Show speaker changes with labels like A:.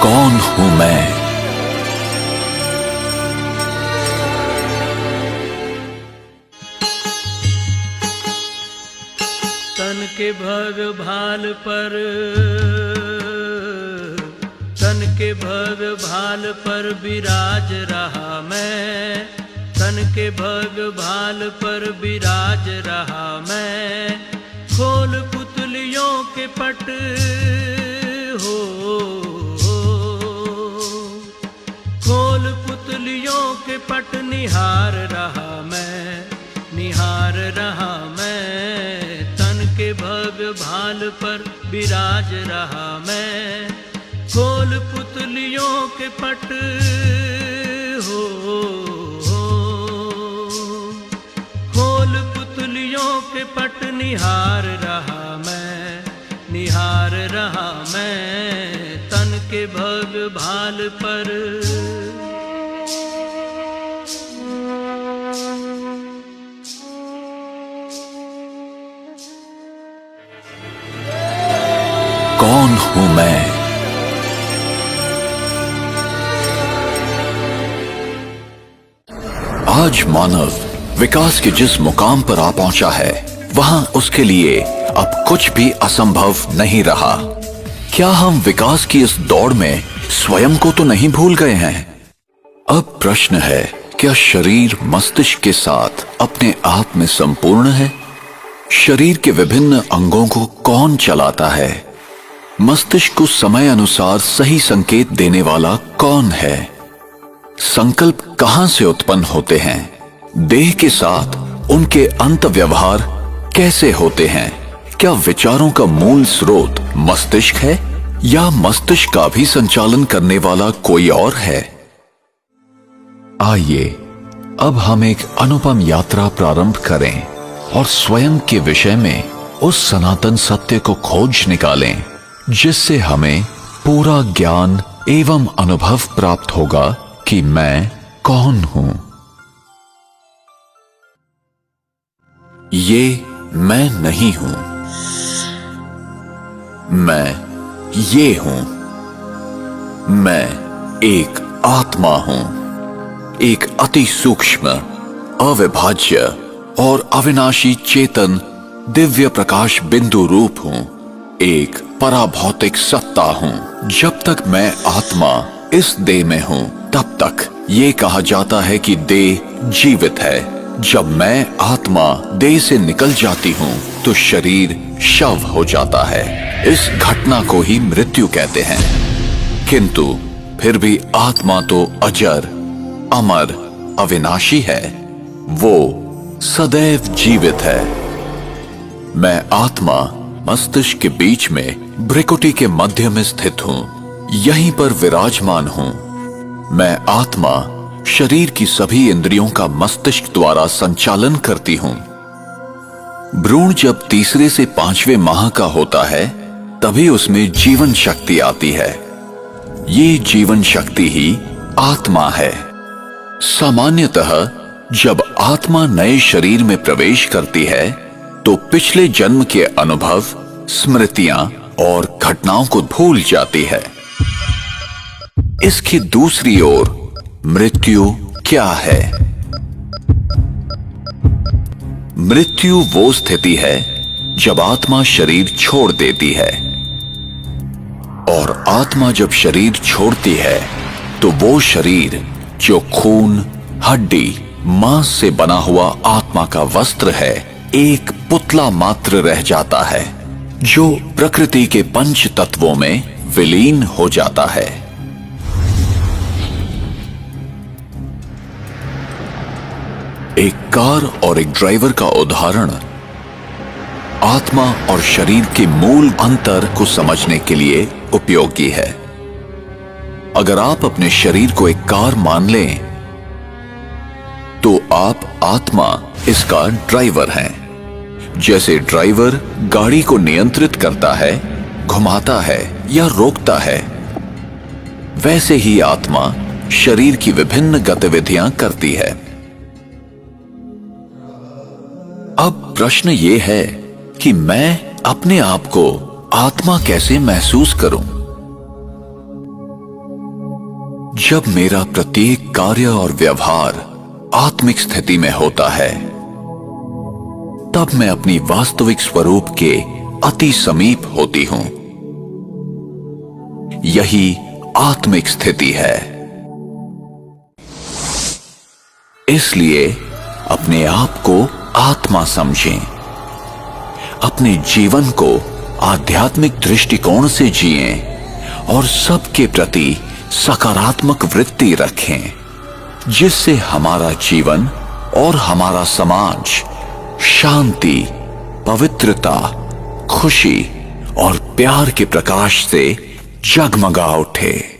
A: कौन हूं मैं?
B: तन के भग भाल पर, तन के भग भाल पर विराज रहा मैं। तन के भग भाल पर विराज रहा मैं। खोल पुतलियों के पट हो, खोल पुतलियों के पट निहार रहा मैं, निहार रहा मैं। तन के भग भाल पर विराज रहा मैं। खोल पुतलियों के पट हो, खोल पुतलियों के पट निहार रहा मैं, निहार रहा मैं। तन के भग भाल पर।
A: कौन हूं मैं? आज मानव विकास के जिस मुकाम पर आ पहुंचा है, वहां उसके लिए अब कुछ भी असंभव नहीं रहा। क्या हम विकास की इस दौड़ में स्वयं को तो नहीं भूल गए हैं? अब प्रश्न है, क्या शरीर मस्तिष्क के साथ अपने आप में संपूर्ण है? शरीर के विभिन्न अंगों को कौन चलाता है? मस्तिष्क को समय अनुसार सही संकेत देने वाला कौन है? संकल्प कहां से उत्पन्न होते हैं? देह के साथ उनके अंत व्यवहार कैसे होते हैं? क्या विचारों का मूल स्रोत मस्तिष्क है या मस्तिष्क का भी संचालन करने वाला कोई और है? आइए अब हम एक अनुपम यात्रा प्रारंभ करें और स्वयं के विषय में उस सनातन सत्य को खोज निकालें जिससे हमें पूरा ज्ञान एवं अनुभव प्राप्त होगा कि मैं कौन हूं। ये मैं नहीं हूं, मैं ये हूं। मैं एक आत्मा हूं, एक अति सूक्ष्म, अविभाज्य और अविनाशी चेतन दिव्य प्रकाश बिंदु रूप हूं, एक पराभौतिक सत्ता हूं। जब तक मैं आत्मा इस देह में हूं, तब तक ये कहा जाता है कि देह जीवित है। जब मैं आत्मा देह से निकल जाती हूं, तो शरीर शव हो जाता है। इस घटना को ही मृत्यु कहते हैं। किंतु फिर भी आत्मा तो अजर, अमर, अविनाशी है। वो सदैव जीवित है। मैं आत्मा मस्तिष्क के बीच में भ्रिकुटी के मध्य में स्थित हूं, यहीं पर विराजमान हूं। मैं आत्मा शरीर की सभी इंद्रियों का मस्तिष्क द्वारा संचालन करती हूं। भ्रूण जब तीसरे से 5वें माह का होता है, तभी उसमें जीवन शक्ति आती है। ये जीवन शक्ति ही आत्मा है। सामान्यतः जब आत्मा नए शरीर में प्रवेश करती है, तो पिछले जन्म के अनुभव, स्मृतियां और घटनाओं को भूल जाती है। इसकी दूसरी ओर मृत्यु क्या है? मृत्यु वो स्थिति है जब आत्मा शरीर छोड़ देती है। और आत्मा जब शरीर छोड़ती है, तो वो शरीर जो खून, हड्डी, मांस से बना हुआ आत्मा का वस्त्र है, एक पुतला मात्र रह जाता है, जो प्रकृति के पंच तत्वों में विलीन हो जाता है। एक कार और एक ड्राइवर का उदाहरण आत्मा और शरीर के मूल अंतर को समझने के लिए उपयोगी है। अगर आप अपने शरीर को एक कार मान लें, तो आप आत्मा इसका ड्राइवर हैं। जैसे ड्राइवर गाड़ी को नियंत्रित करता है, घुमाता है या रोकता है, वैसे ही आत्मा शरीर की विभिन्न गतिविधियां करती है। अब प्रश्न ये है कि मैं अपने आप को आत्मा कैसे महसूस करूं? जब मेरा प्रत्येक कार्य और व्यवहार आत्मिक स्थिति में होता है, तब मैं अपनी वास्तविक स्वरूप के अति समीप होती हूं। यही आत्मिक स्थिति है। इसलिए अपने आप को आत्मा समझें, अपने जीवन को आध्यात्मिक दृष्टिकोण से जिएं और सबके प्रति सकारात्मक वृत्ति रखें, जिससे हमारा जीवन और हमारा समाज शांति, पवित्रता, खुशी और प्यार के प्रकाश से जगमगा उठे।